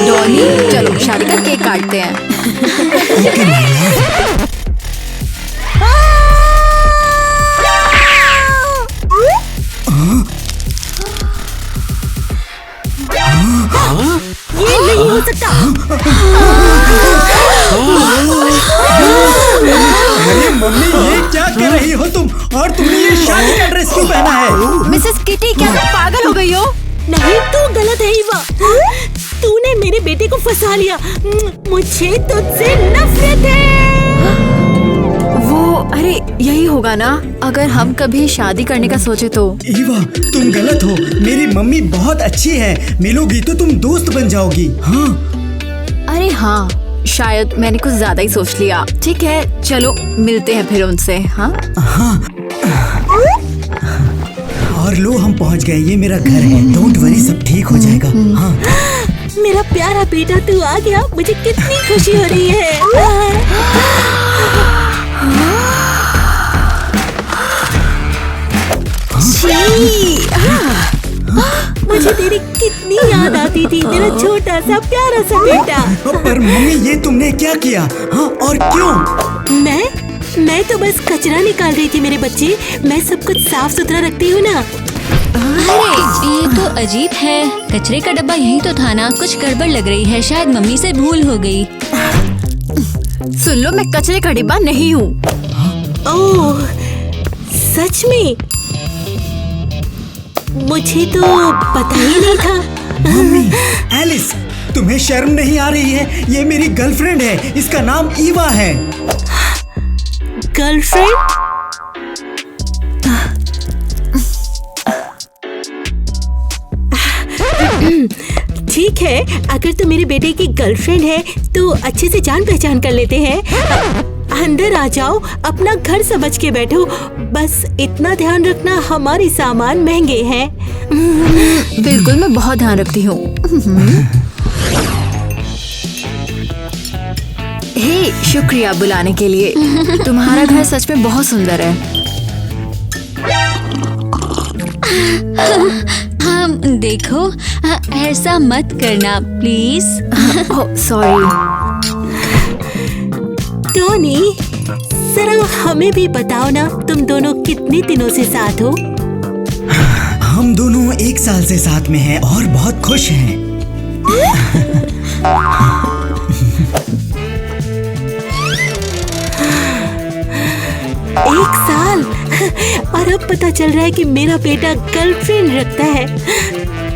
Donny, चलो शादी का केक काटते हैं। ये नहीं हो सकता। अरे मम्मी, ये क्या कर रही हो तुम? और तुमने ये शादी का ड्रेस क्यों पहना है? मिसेस किटी, क्या तुम पागल हो गई हो? नहीं, तू गलत है ईवा। तूने मेरे बेटे को फंसा लिया। मुझे तुझसे नफरत है। अरे यही होगा ना, अगर हम कभी शादी करने का सोचे तो। ईवा, तुम गलत हो। मेरी मम्मी बहुत अच्छी है, मिलोगी तो तुम दोस्त बन जाओगी। हाँ। अरे हाँ, शायद मैंने कुछ ज्यादा ही सोच लिया। ठीक है, चलो मिलते हैं फिर उनसे। हाँ हाँ। और लो, हम पहुँच गए। ये मेरा घर है, डोंट वरी, सब ठीक हो जाएगा। हाँ। मेरा प्यारा बेटा, तू आ गया। मुझे कितनी खुशी हो रही है। मुझे तेरी कितनी याद आती थी, तेरा छोटा सा प्यारा सा बेटा। पर मम्मी, ये तुमने क्या किया? हाँ, और क्यों? मैं तो बस कचरा निकाल रही थी मेरे बच्चे। मैं सब कुछ साफ सुथरा रखती हूँ ना। अरे ये तो अजीब है, कचरे का डब्बा यही तो था ना। कुछ गड़बड़ लग रही है, शायद मम्मी से भूल हो गई। सुन लो, मैं कचरे का डिब्बा नहीं हूँ। ओह, सच में? मुझे तो पता ही नहीं था। मम्मी, एलिस, तुम्हें शर्म नहीं आ रही है? ये मेरी गर्लफ्रेंड है, इसका नाम ईवा है। गर्लफ्रेंड? ठीक है, अगर तू मेरे बेटे की गर्लफ्रेंड है तो अच्छे से जान पहचान कर लेते हैं। अंदर आ जाओ, अपना घर समझ के बैठो। बस इतना ध्यान रखना, हमारे सामान महंगे हैं। बिल्कुल, मैं बहुत ध्यान रखती हूँ। हे, शुक्रिया बुलाने के लिए। तुम्हारा घर सच में बहुत सुंदर है। हम देखो, ऐसा मत करना प्लीज। सॉरी। टॉनी, जरा हमें भी बताओ ना, तुम दोनों कितने दिनों से साथ हो? हम दोनों 1 साल से साथ में हैं और बहुत खुश हैं। 1 साल? और अब पता चल रहा है कि मेरा बेटा गर्लफ्रेंड रखता है।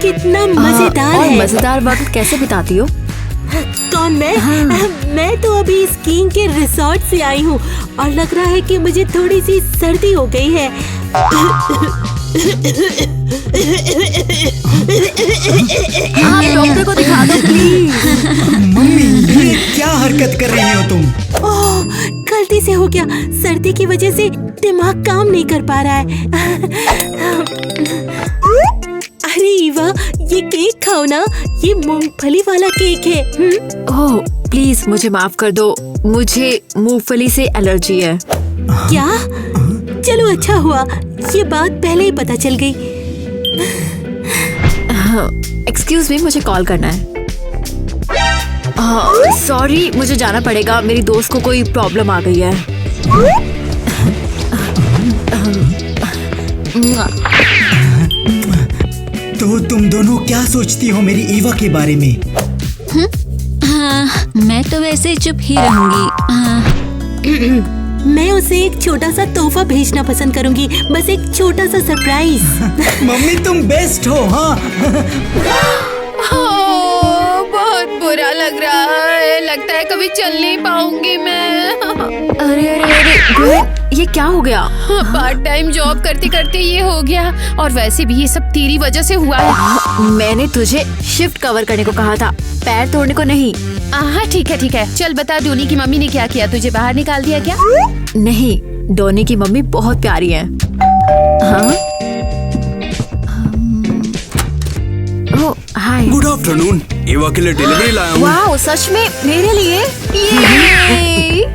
कितना मजेदार और है। मजेदार वक्त कैसे बिताती हो? कौन मैं? मैं तो अभी स्कीइंग के रिसोर्ट से आई हूँ और लग रहा है कि मुझे थोड़ी सी सर्दी हो गई है। आप डॉक्टर को दिखा दो प्लीज। मम्मी, ये क्या हरकत कर रही हो तुम? ओह, गलती से हो गया। सर्दी की वजह से दिमाग काम नहीं कर पा रहा है। अरे ईवा, ये केक खाओ ना, ये मूंगफली वाला केक है। ओह प्लीज मुझे माफ कर दो, मुझे मूंगफली से एलर्जी है। क्या? चलो अच्छा हुआ, ये बात पहले ही पता चल गई। एक्सक्यूज मी, मुझे कॉल करना है। सॉरी, मुझे जाना पड़ेगा, मेरी दोस्त को कोई प्रॉब्लम आ गई है। तो तुम दोनों क्या सोचती हो मेरी ईवा के बारे में? हाँ, मैं तो वैसे चुप ही रहूंगी। मैं उसे एक छोटा सा तोहफा भेजना पसंद करूंगी, बस एक छोटा सा सरप्राइज। मम्मी, तुम बेस्ट हो। हाँ। बहुत बुरा लग रहा है, लगता है कभी चल नहीं पाऊंगी मैं। अरे अरे अरे, ये क्या हो गया? पार्ट टाइम जॉब करते करते ये हो गया, और वैसे भी ये सब तेरी वजह से हुआ है। मैंने तुझे शिफ्ट कवर करने को कहा था, पैर तोड़ने को नहीं। हाँ ठीक है, चल बता, डोनी की मम्मी ने क्या किया? तुझे बाहर निकाल दिया क्या? नहीं, डोनी की मम्मी बहुत प्यारी है। हाँ? ओह हाय। गुड आफ्टरनून, ईवा के लिए डिलीवरी लाया हूँ। वाह, सच में मेरे लिए? ये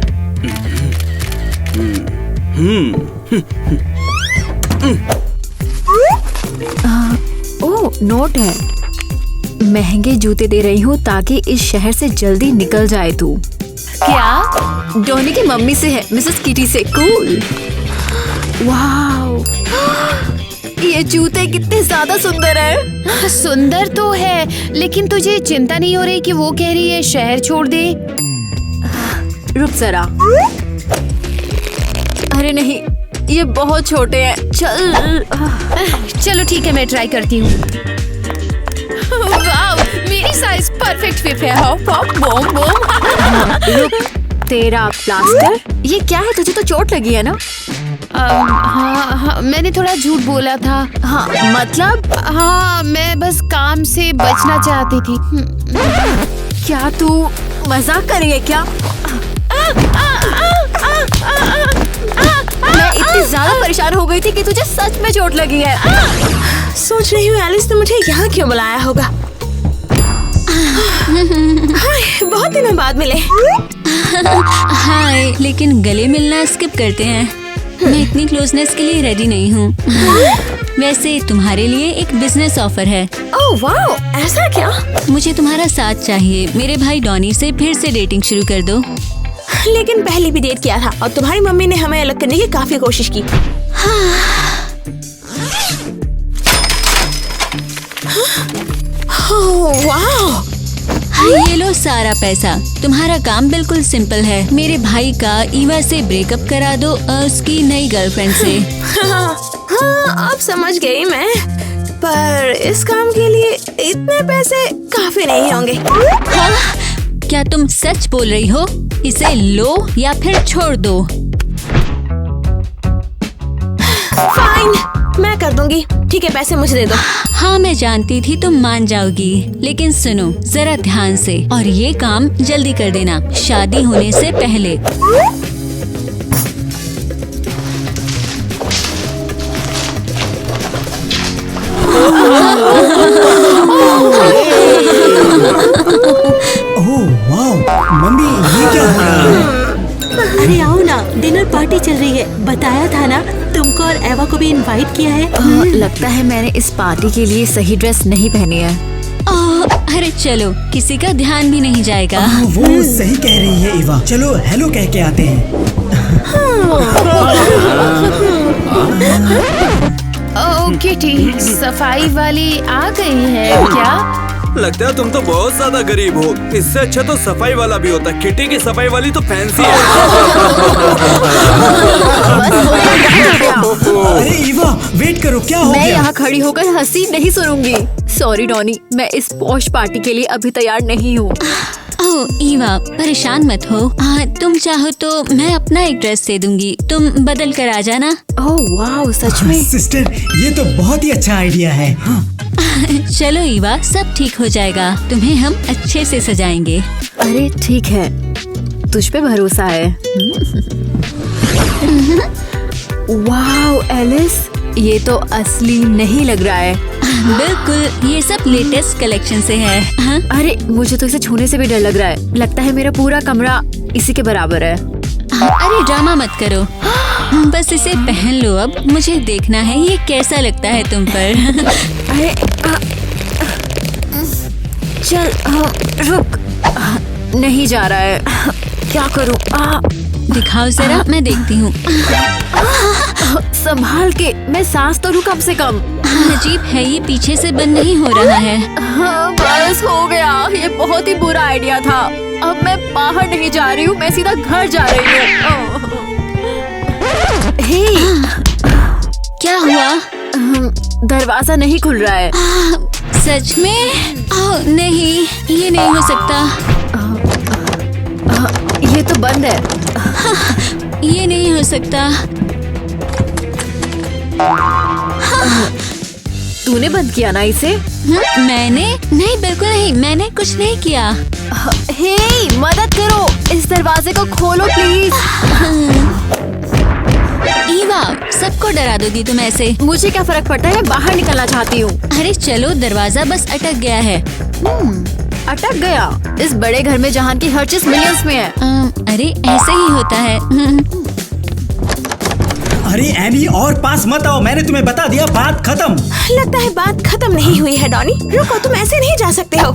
ओह, नोट है। महंगे जूते दे रही हूँ ताकि इस शहर से जल्दी निकल जाए तू। क्या? डॉनी की मम्मी से है, मिसेस किटी से। कूल। वाओ, ये जूते कितने ज्यादा सुंदर है। सुंदर तो है, लेकिन तुझे चिंता नहीं हो रही कि वो कह रही है शहर छोड़ दे? रुक जरा। अरे नहीं, ये बहुत छोटे हैं। चल। चलो ठीक है, मैं ट्राई करती हूँ। वाव, मेरी साइज परफेक्ट फिट है। Hop hop boom boom. रुक, तेरा प्लास्टर? ये क्या है? तुझे तो चोट लगी है ना? हाँ, मैंने थोड़ा झूठ बोला था। हाँ, मतलब? हाँ, मैं बस काम से बचना चाहती थी। क्या तू मजाक कर रही है क्या? मैं इतनी ज्यादा परेशान हो गई थी कि तुझे सच में चोट लगी है। सोच रही हूँ एलिस ने मुझे यहाँ क्यों बुलाया होगा। हाय, बहुत दिनों बाद मिले। हाय, लेकिन गले मिलना स्किप करते हैं। मैं इतनी क्लोजनेस के लिए रेडी नहीं हूँ। वैसे तुम्हारे लिए एक बिजनेस ऑफर है। ओह वाओ, ऐसा क्या? मुझे तुम्हारा साथ चाहिए। मेरे भाई डॉनी से फिर से डेटिंग शुरू कर दो। लेकिन पहले भी डेट किया था और तुम्हारी मम्मी ने हमें अलग करने की काफी कोशिश की। ओह वाओ, ये लो सारा पैसा। तुम्हारा काम बिल्कुल सिंपल है। मेरे भाई का ईवा से ब्रेकअप करा दो उसकी नई गर्लफ्रेंड से। हाँ, अब समझ गई मैं। पर इस काम के लिए इतने पैसे काफी नहीं होंगे। हाँ? क्या तुम सच बोल रही हो? इसे लो या फिर छोड़ दो। फाइन, मैं कर दूंगी। ठीक है, पैसे मुझे दे दो। हाँ, मैं जानती थी तुम मान जाओगी, लेकिन सुनो जरा ध्यान से, और ये काम जल्दी कर देना, शादी होने से पहले। ओह वाओ, मम्मी ये क्या हो रहा है? अरे आओ ना, डिनर पार्टी चल रही है। बताया था ना तुमको और एवा को भी इनवाइट किया है। लगता है मैंने इस पार्टी के लिए सही ड्रेस नहीं पहनी है। अरे चलो, किसी का ध्यान भी नहीं जाएगा। वो सही कह रही है इवा। चलो हेलो कह के आते हैं। ओह किटी, सफाई वाली आ गई है क्या? लगता है तुम तो बहुत ज्यादा गरीब हो। इससे अच्छा तो सफाई वाला भी होता। किटी की सफाई वाली तो फैंसी है। अरे इवा वेट करो, क्या हो मैं गया? यहाँ खड़ी होकर हंसी नहीं सुनूंगी। सॉरी डॉनी, मैं इस पॉश पार्टी के लिए अभी तैयार नहीं हूँ। ओह ईवा, परेशान मत हो। तुम चाहो तो मैं अपना एक ड्रेस दे दूंगी, तुम बदल कर आ जाना। ओह वाओ, सच में? सिस्टर, ये तो बहुत ही अच्छा आइडिया है। हाँ। चलो ईवा, सब ठीक हो जाएगा। तुम्हें हम अच्छे से सजाएंगे। अरे ठीक है, तुझ पे भरोसा है। वाओ एलिस, ये तो असली नहीं लग रहा है। बिल्कुल, ये सब लेटेस्ट कलेक्शन से है। हाँ? अरे मुझे तो इसे छूने से भी डर लग रहा है। लगता है मेरा पूरा कमरा इसी के बराबर है। अरे ड्रामा मत करो, बस इसे पहन लो। अब मुझे देखना है ये कैसा लगता है तुम पर। अरे चल, रुक, नहीं जा रहा है। क्या करूं? दिखाओ जरा, मैं देखती हूँ। संभाल के, मैं सांस तो लूं कम से कम। अजीब है, ये पीछे से बंद नहीं हो रहा है। हाँ, बस हो गया। ये बहुत ही बुरा आइडिया था। अब मैं बाहर नहीं जा रही हूँ, मैं सीधा घर जा रही हूँ। हे, क्या हुआ? दरवाजा नहीं खुल रहा है। सच में? ओह नहीं, ये नहीं हो सकता। ये तो बंद है। ये नहीं हो सकता। तूने बंद किया ना इसे? मैंने? नहीं, बिल्कुल नहीं, मैंने कुछ नहीं किया। हे, मदद करो, इस दरवाजे को खोलो प्लीज। ईवा, सबको डरा दोगी तुम ऐसे। मुझे क्या फर्क पड़ता है, मैं बाहर निकलना चाहती हूँ। अरे चलो, दरवाजा बस अटक गया है। अटक गया? इस बड़े घर में जहां की हर चीज मिलियंस में है। अरे ऐसे ही होता है। अरे एनी और पास मत आओ, मैंने तुम्हें बता दिया, बात खत्म। लगता है बात खत्म नहीं हुई है डॉनी। रुको, तुम ऐसे नहीं जा सकते हो।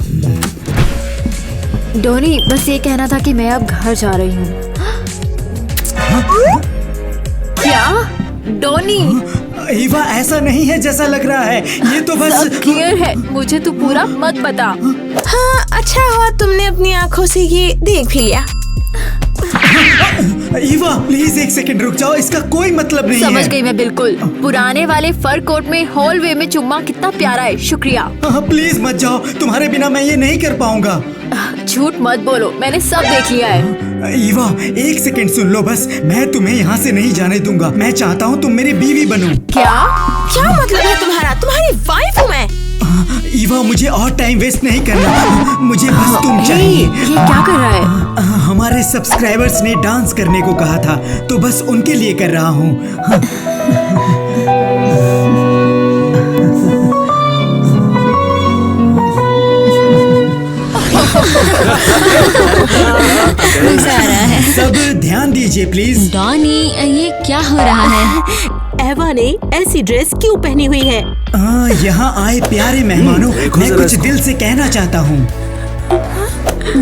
डॉनी बस ये कहना था कि मैं अब घर जा रही हूँ। क्या डॉनी? ईवा ऐसा नहीं है जैसा लग रहा है, ये तो बस सब क्लियर है, मुझे तू पूरा मत बता। हाँ, अच्छा हुआ तुमने अपनी आंखों से ये देख भी लिया। ईवा प्लीज एक सेकंड रुक जाओ, इसका कोई मतलब नहीं समझ है। गई मैं बिल्कुल। पुराने वाले फर कोट में हॉलवे में चुम्मा कितना प्यारा है, शुक्रिया। प्लीज मत जाओ, तुम्हारे बिना मैं ये नहीं कर पाऊंगा। झूठ मत बोलो, मैंने सब देख लिया है। ईवा एक सेकंड सुन लो बस, मैं तुम्हें यहाँ से नहीं जाने दूंगा। मैं चाहता हूँ तुम मेरी बीवी बनो। क्या? क्या मतलब है तुम्हारा? तुम्हारी वाइफ हूँ मैं। ईवा मुझे और टाइम वेस्ट नहीं करना, मुझे बस तुम चाहिए। ये क्या कर रहा है? हमारे सब्सक्राइबर्स ने डांस करने को कहा था, तो बस उनके लिए कर रहा हूँ। मजा आ रहा है। सब ध्यान दीजिए प्लीज। डॉनी ये क्या हो रहा है? एवा ने ऐसी ड्रेस क्यों पहनी हुई है? यहाँ आए प्यारे मेहमानों, मैं कुछ दिल से कहना चाहता हूँ।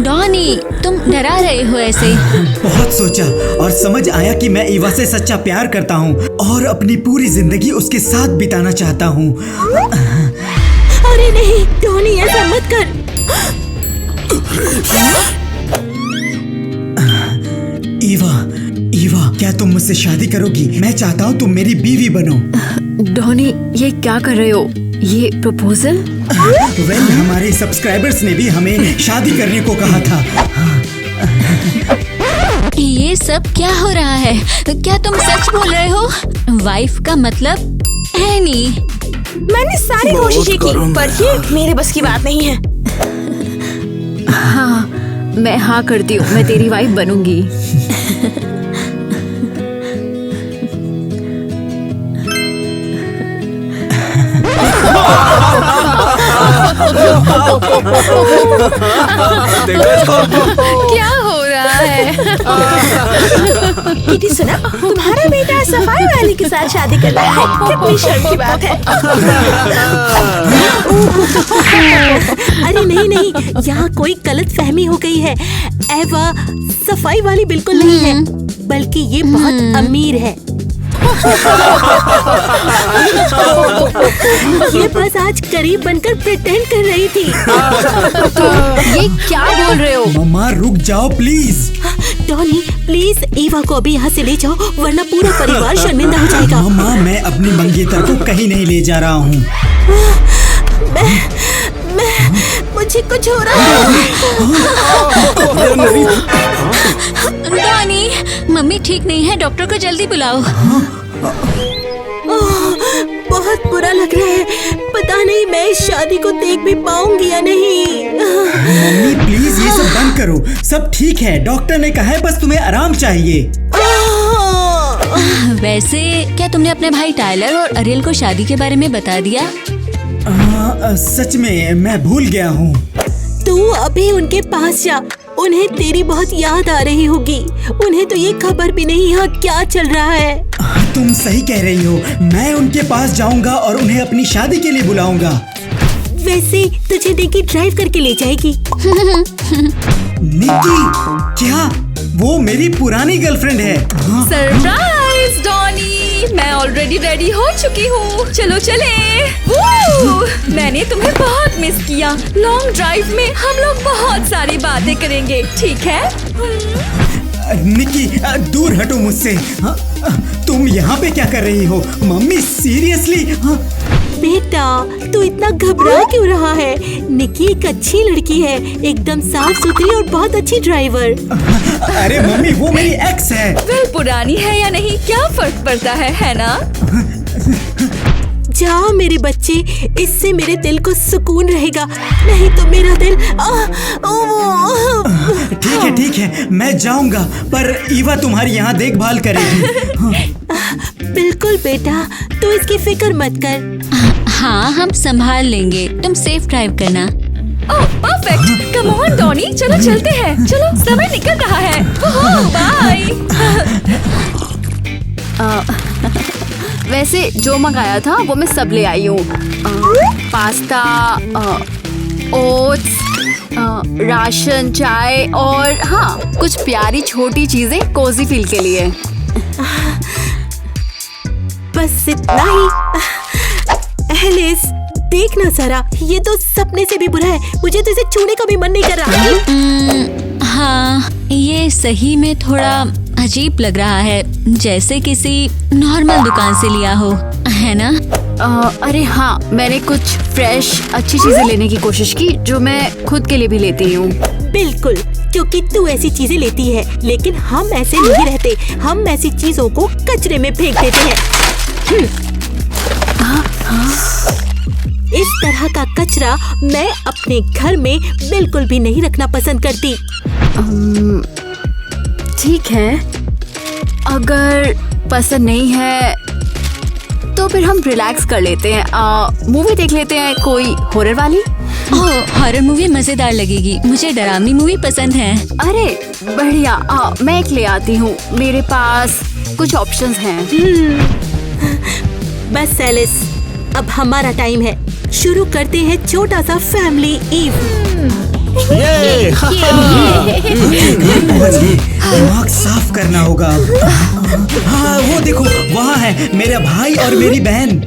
डॉनी तुम डरा रहे हो ऐसे। बहुत सोचा और समझ आया कि मैं ईवा से सच्चा प्यार करता हूँ और अपनी पूरी जिंदगी उसके साथ बिताना चाहता हूँ। अरे नहीं डॉनी, ऐसा मत कर। ईवा क्या तुम मुझसे शादी करोगी? मैं चाहता हूँ तुम मेरी बीवी बनो। डॉनी ये क्या कर रहे हो? ये प्रपोजल? हमारे सब्सक्राइबर्स ने भी हमें शादी करने को कहा था। ये सब क्या हो रहा है? क्या तुम सच बोल रहे हो? वाइफ का मतलब एनी। मैंने सारी कोशिशें की, पर ये मेरे बस की बात नहीं है। हाँ मैं हाँ करती हूँ, मैं तेरी वाइफ बनूंगी। क्या हो रहा है? किटी सुना, तुम्हारा बेटा सफाई वाली के साथ शादी कर रहा है। कितनी शर्म की बात है। अरे नहीं नहीं, यहाँ कोई गलत फहमी हो गई है। एवा सफाई वाली बिल्कुल नहीं है, बल्कि ये बहुत अमीर है। ये बस आज गरीब बनकर प्रिटेंड कर रही थी। ये क्या बोल रहे हो? मम्मा रुक जाओ प्लीज। डॉनी प्लीज ईवा को अभी यहाँ से ले जाओ, वरना पूरा परिवार शर्मिंदा हो जाएगा। मम्मा मैं अपनी मंगेतर को कहीं नहीं ले जा रहा हूँ। मुझे कुछ हो रहा है। डॉनी मम्मी ठीक नहीं है, डॉक्टर को जल्दी बुलाओ। बहुत बुरा लग रहा है, पता नहीं मैं इस शादी को देख भी पाऊंगी या नहीं। मम्मी प्लीज ये सब बंद करो, सब ठीक है, डॉक्टर ने कहा है बस तुम्हें आराम चाहिए। वैसे क्या तुमने अपने भाई टायलर और अरियल को शादी के बारे में बता दिया? सच में मैं भूल गया हूँ। तू अभी उनके पास जा, उन्हें तेरी बहुत याद आ रही होगी। उन्हें तो ये खबर भी नहीं यहाँ क्या चल रहा है। तुम सही कह रही हो, मैं उनके पास जाऊंगा और उन्हें अपनी शादी के लिए बुलाऊंगा। वैसे तुझे निकी ड्राइव करके ले जाएगी। निकी? क्या? वो मेरी पुरानी गर्लफ्रेंड है। सरप्राइज डॉनी, मैं ऑलरेडी रेडी हो चुकी हूँ, चलो चले। मैंने तुम्हें बहुत मिस किया। लॉन्ग ड्राइव में हम लोग बहुत सारी बातें करेंगे, ठीक है? निकी दूर हटो मुझसे। तुम यहाँ पे क्या कर रही हो? Mummy seriously? बेटा तू इतना घबरा क्यों रहा है? निकी एक अच्छी लड़की है, एकदम साफ सुथरी और बहुत अच्छी ड्राइवर। अरे मम्मी वो मेरी एक्स है। वेल पुरानी है या नहीं क्या फर्क पड़ता है ना? जाओ मेरे बच्चे, इससे मेरे दिल को सुकून रहेगा, नहीं तो मेरा दिल ठीक है मैं जाऊंगा, पर ईवा तुम्हारी यहाँ देखभाल करेगी। बिल्कुल बेटा, तू इसकी फिक्र मत कर। हाँ हम संभाल लेंगे, तुम सेफ ड्राइव करना। ओह परफेक्ट, कम ऑन डॉनी, चलो चलते हैं, चलो समय निकल रहा है। बाय। वैसे जो मंगाया था वो मैं सब ले आई हूँ। पास्ता, ओट्स, राशन, चाय और हाँ कुछ प्यारी छोटी चीजें कोजी फील के लिए। बस इतना ही। एलिस, देखना सारा, ये तो सपने से भी बुरा है। मुझे तो इसे छूने का भी मन नहीं कर रहा। हाँ, ये सही में थोड़ा अजीब लग रहा है, जैसे किसी नॉर्मल दुकान से लिया हो, है ना? अरे हाँ, मैंने कुछ फ्रेश अच्छी चीजें लेने की कोशिश की जो मैं खुद के लिए भी लेती हूँ। बिल्कुल, क्योंकि तू ऐसी चीजें लेती है, लेकिन हम ऐसे नहीं रहते। हम ऐसी चीजों को कचरे में फेंक देते हैं। इस तरह का कचरा मैं अपने घर में बिल्कुल भी नहीं रखना पसंद करती। ठीक है, अगर पसंद नहीं है तो फिर हम रिलैक्स कर लेते हैं। मूवी देख लेते हैं, कोई हॉरर वाली। ओह, हॉरर मूवी मजेदार लगेगी। मुझे डरावनी मूवी पसंद है। अरे बढ़िया, मैं एक ले आती हूँ। मेरे पास कुछ ऑप्शंस हैं। बस एलिस, अब हमारा टाइम है। शुरू करते हैं छोटा सा फैमिली ईव। दिमाग साफ करना होगा। हाँ वो देखो, वहाँ है मेरा भाई और मेरी बहन।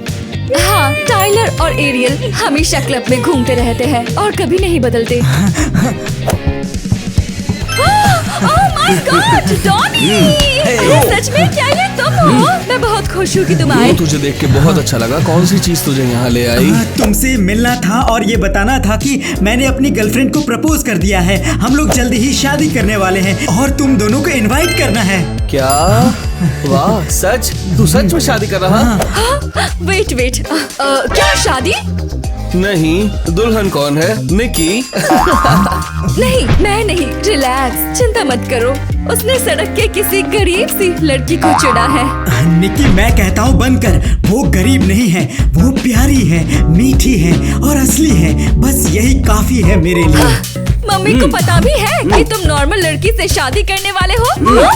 हाँ, टाइलर और एरियल हमेशा क्लब में घूमते रहते हैं और कभी नहीं बदलते। Oh my god, Donnie! सच में क्या ये तुम हो? मैं बहुत खुश हूँ कि तुम आए। तुझे देख के बहुत अच्छा लगा। कौन सी चीज तुझे यहाँ ले आई? तुमसे मिलना था और ये बताना था कि मैंने अपनी गर्लफ्रेंड को प्रपोज कर दिया है। हम लोग जल्दी ही शादी करने वाले हैं और तुम दोनों को इनवाइट करना है। क्या? वाह, सच? तू सच में शादी कर रहा? वेट, क्या शादी? नहीं, दुल्हन कौन है? निकी? नहीं, मैं नहीं। रिलैक्स, चिंता मत करो। उसने सड़क के किसी गरीब सी लड़की को चुना है। निकी, मैं कहता हूँ बंद कर। वो गरीब नहीं है, वो प्यारी है, मीठी है और असली है। बस यही काफी है मेरे लिए। मम्मी को पता भी है कि तुम नॉर्मल लड़की से शादी करने वाले हो?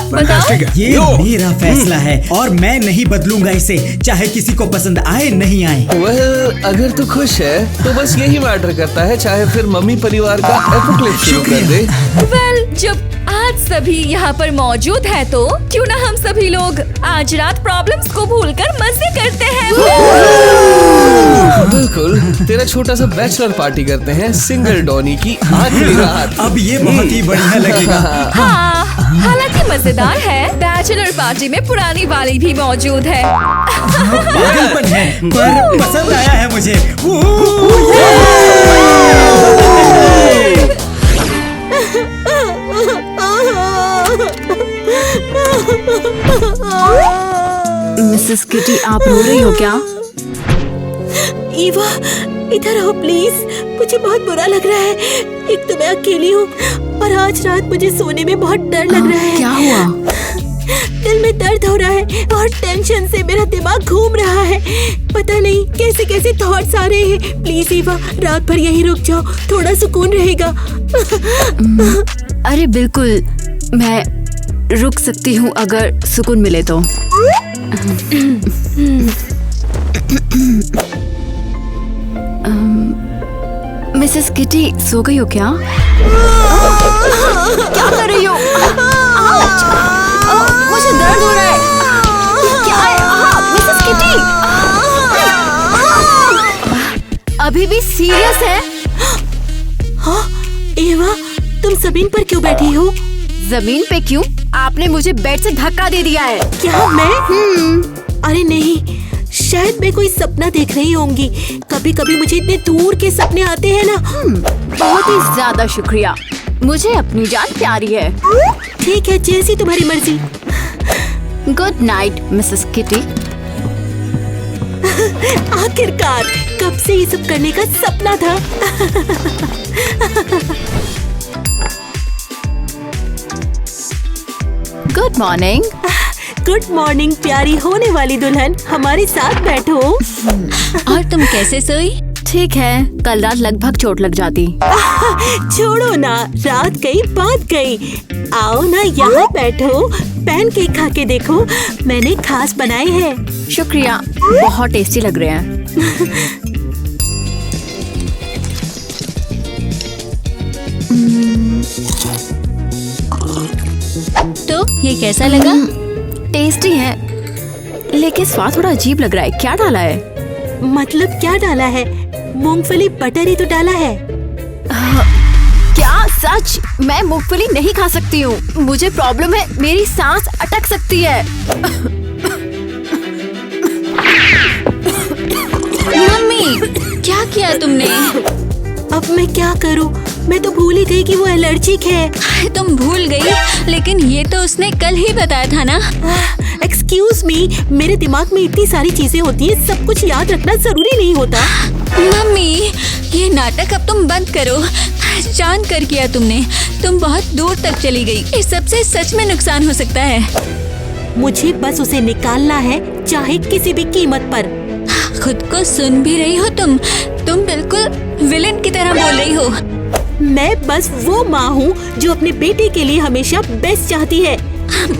बताओ। ये मेरा फैसला है और मैं नहीं बदलूंगा इसे, चाहे किसी को पसंद आए नहीं आए। Well, अगर तू खुश है तो बस यही मैटर करता है। चाहे फिर मम्मी परिवार का एपोक्लिप्स शुरू कर दे। वेल, जब आज सभी यहाँ पर मौजूद है तो क्यों ना हम सभी लोग आज रात प्रॉब्लम्स को भूलकर मजे करते हैं। बिल्कुल, तेरा छोटा सा बैचलर पार्टी करते हैं। सिंगल डॉनी की आखिरी रात। अब ये बहुत ही बढ़िया लगेगा। हाँ, हालांकि मजेदार है, बैचलर पार्टी में पुरानी वाली भी मौजूद है। पागलपन है, पर पसंद आया है मुझे। मिसेस किटी, आप रो रही हो क्या? ईवा, इधर आओ प्लीज। मुझे बहुत बुरा लग रहा है। एक तो मैं अकेली हूँ और आज रात मुझे सोने में बहुत डर लग रहा है। क्या हुआ? दिल में दर्द हो रहा है और टेंशन से मेरा दिमाग घूम रहा है। पता नहीं कैसे कैसे थॉट्स आ रहे हैं। प्लीज ईवा, रात भर यहीं रुक जाओ, थोड़ा सुकून रहेगा। अरे बिल्कुल, मैं रुक सकती हूँ अगर सुकून मिले तो। मिसेस किटी, सो गई हो क्या? क्या कर रही हो? मुझे दर्द हो रहा है। क्या है? मिसेस किटी, अभी भी सीरियस है? हाँ, एवा, तुम जमीन पर क्यों बैठी हो? जमीन पे क्यों? आपने मुझे बेड से धक्का दे दिया है। क्या मैं? अरे नहीं, शायद मैं कोई सपना देख रही होंगी। कभी कभी मुझे इतने दूर के सपने आते हैं ना। बहुत ही ज्यादा शुक्रिया, मुझे अपनी जान प्यारी है। ठीक है, जैसी तुम्हारी मर्जी। Good night Mrs kitty. आखिरकार, कब से ये सब करने का सपना था। Good morning. गुड मॉर्निंग प्यारी होने वाली दुल्हन, हमारे साथ बैठो। और तुम कैसे सोई? ठीक है, कल रात लगभग चोट लग जाती। छोड़ो ना, रात गई बात गई। आओ ना यहाँ बैठो, पैनकेक खा के देखो, मैंने खास बनाए हैं। शुक्रिया, बहुत टेस्टी लग रहे हैं। तो ये कैसा लगा? टेस्टी है, लेकिन स्वाद थोड़ा अजीब लग रहा है। क्या डाला है? मतलब क्या डाला है? मूंगफली बटर ही तो डाला है। क्या सच? मैं मूंगफली नहीं खा सकती हूँ। मुझे प्रॉब्लम है, मेरी सांस अटक सकती है। मम्मी, क्या किया तुमने? अब मैं क्या करूँ? मैं तो भूल ही गई कि वो एलर्जिक है। तुम भूल गई, लेकिन ये तो उसने कल ही बताया था ना। एक्सक्यूज मी, मेरे दिमाग में इतनी सारी चीजें होती हैं, सब कुछ याद रखना जरूरी नहीं होता। मम्मी, ये नाटक अब तुम बंद करो। जान कर किया तुमने। तुम बहुत दूर तक चली गई। इस सबसे सच में नुकसान हो सकता है। मुझे बस उसे निकालना है, चाहे किसी भी कीमत पर। खुद को सुन भी रही हो तुम? तुम बिल्कुल विलेन की तरह बोल रही हो। मैं बस वो माँ हूँ जो अपने बेटे के लिए हमेशा बेस्ट चाहती है।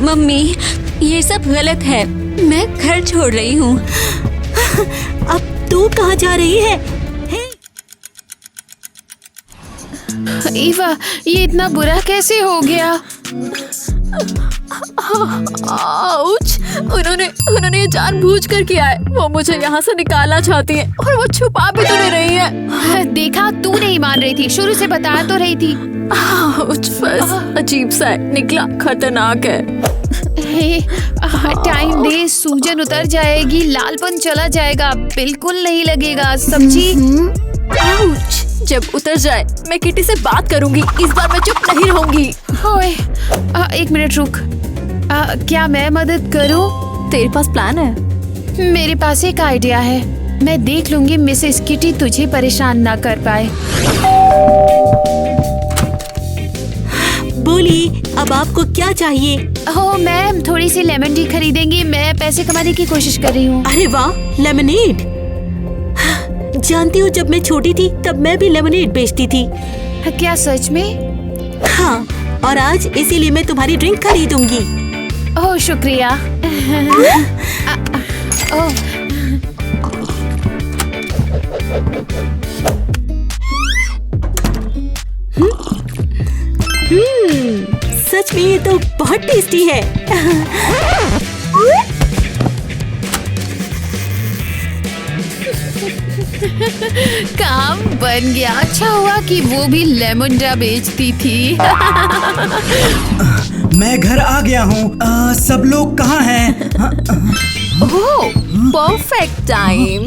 मम्मी, ये सब गलत है। मैं घर छोड़ रही हूँ। अब तू कहाँ जा रही है? ईवा, ये इतना बुरा कैसे हो गया? आउच! उन्होंने ये जानबूझकर किया है। वो मुझे यहाँ से निकालना चाहती है और वो छुपा भी तो नहीं रही है। देखा, तू नहीं मान रही थी, शुरू से बता तो रही थी। आउच! बस अजीब सा है, निकला खतरनाक है। टाइम दे, सूजन उतर जाएगी, लालपन चला जाएगा, बिल्कुल नहीं लगेगा। सब्जी आउच! जब उतर जाए मैं किटी से बात करूंगी। इस बार मैं चुप नहीं रहूंगी। ओए, एक मिनट रुक। क्या मैं मदद करूं? तेरे पास प्लान है? मेरे पास एक आइडिया है। मैं देख लूंगी मिसेस किटी तुझे परेशान ना कर पाए। बोली, अब आपको क्या चाहिए? ओह मैम, थोड़ी सी लेमन टी खरीदेंगी? मैं पैसे कमाने की कोशिश कर रही हूँ। अरे वाह, लेमनेड। जानती हूँ, जब मैं छोटी थी तब मैं भी लेमनेड बेचती थी। क्या सच में? हाँ, और आज इसीलिए मैं तुम्हारी ड्रिंक खरीदूंगी। ओह शुक्रिया। ओह, सच में ये तो बहुत टेस्टी है। काम बन गया। अच्छा हुआ कि वो भी लेमन ड्रा बेचती थी। मैं घर आ गया हूँ। सब लोग कहाँ हैं? ओह, परफेक्ट टाइम।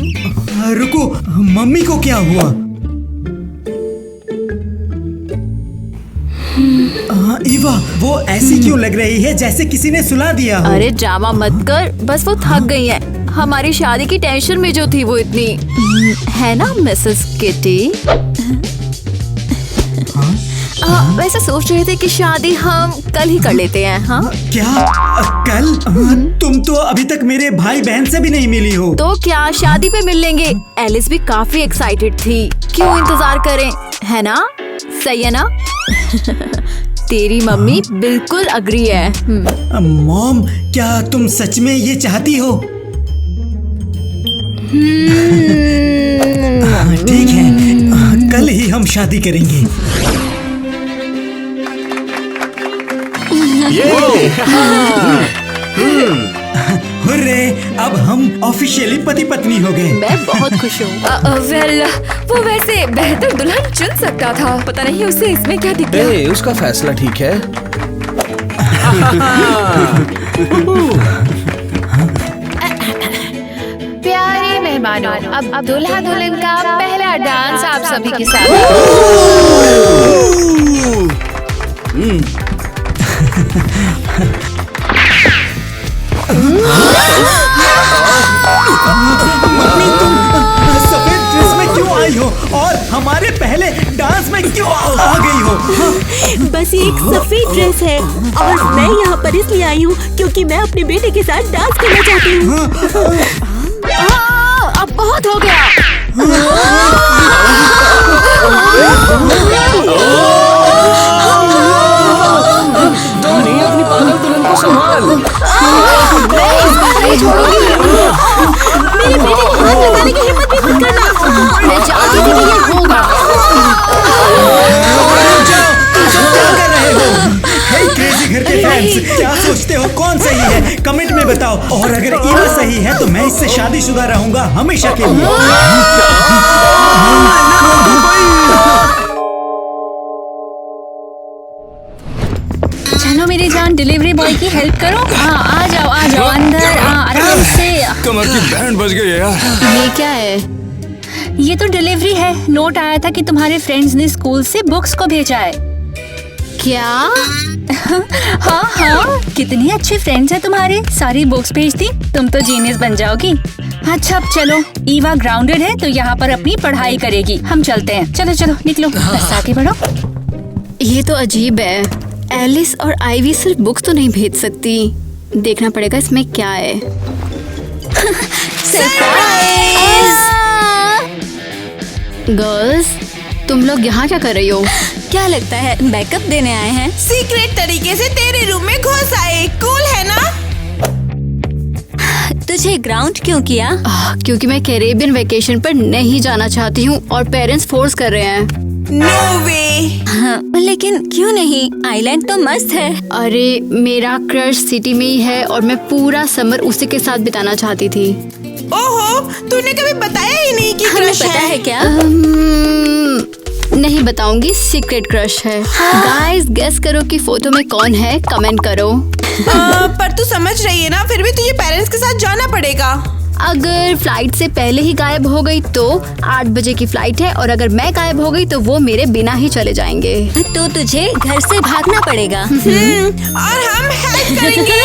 रुको, मम्मी को क्या हुआ? ईवा, वो ऐसी क्यों लग रही है जैसे किसी ने सुला दिया हो? अरे ड्रामा मत कर, बस वो थक गई है। हमारी शादी की टेंशन में जो थी वो इतनी है ना मिसेस किटी। वैसे सोच रहे थे कि शादी हम कल ही कर लेते हैं। हाँ क्या कल? तुम तो अभी तक मेरे भाई बहन से भी नहीं मिली हो। तो क्या शादी पे मिल लेंगे? एलिस भी काफी एक्साइटेड थी। क्यों इंतजार करें, है ना? सही है ना? तेरी मम्मी बिल्कुल अग्री है। मॉम, क्या तुम सच में ये चाहती हो? ठीक है, कल ही हम शादी करेंगे। हुर्रे, अब हम ऑफिशियली पति पत्नी हो गए। मैं बहुत खुश हूँ। वेल, वो वैसे बेहतर दुल्हन चुन सकता था। पता नहीं उसे इसमें क्या दिख गया। उसका फैसला ठीक है। प्यारे मेहमानों, अब दूल्हा दुल्हन का पहला डांस आप सभी के साथ। मम्मी, तुम सफेद ड्रेस में क्यों आई हो और हमारे पहले डांस में क्यों आ गई हो? बस ये एक सफेद ड्रेस है और मैं यहाँ पर इसलिए आई हूँ क्योंकि मैं अपने बेटे के साथ डांस करना चाहती हूँ। अब बहुत हो गया। शादीशुदा रहूंगा हमेशा के लिए। चलो मेरी जान, डिलीवरी बॉय की हेल्प करो। हाँ, आ जाओ अंदर, आराम से। कमर की बैंड बज गई है यार। ये क्या है? ये तो डिलीवरी है। नोट आया था कि तुम्हारे फ्रेंड्स ने स्कूल से बुक्स को भेजा है। क्या? हाँ, कितनी अच्छी फ्रेंड्स है तुम्हारे, सारी बुक्स भेजती। तुम तो जीनियस बन जाओगी। अच्छा अब चलो, ईवा ग्राउंडेड है तो यहाँ पर अपनी पढ़ाई करेगी। हम चलते हैं, चलो निकलो, बस आगे बढ़ो। ये तो अजीब है। एलिस और आइवी सिर्फ बुक्स तो नहीं भेज सकती। देखना पड़ेगा इसमें क्या है। गर्ल्स, तुम लोग यहाँ क्या कर रही हो? क्या लगता है बैकअप देने आए हैं? सीक्रेट तरीके से तेरे रूम में घुस आए। कूल है ना? तुझे ग्राउंड क्यों किया? क्योंकि मैं कैरेबियन वेकेशन पर नहीं जाना चाहती हूँ और पेरेंट्स फोर्स कर रहे हैं। नो वे। हाँ, लेकिन क्यों नहीं? आइलैंड तो मस्त है। अरे मेरा क्रश सिटी में ही है और मैं पूरा समर उसी के साथ बिताना चाहती थी। ओहो, तूने कभी बताया ही नहीं कि हमें क्रश पता है क्या? नहीं बताऊंगी, सीक्रेट क्रश है। गाइस गेस करो कि फोटो में कौन है, कमेंट करो। पर तू समझ रही है ना, फिर भी तुझे पेरेंट्स के साथ जाना पड़ेगा। अगर फ्लाइट से पहले ही गायब हो गई तो 8 बजे की फ्लाइट है, और अगर मैं गायब हो गई तो वो मेरे बिना ही चले जाएंगे। तो तुझे घर से भागना पड़ेगा। और हम हेल्प करेंगे।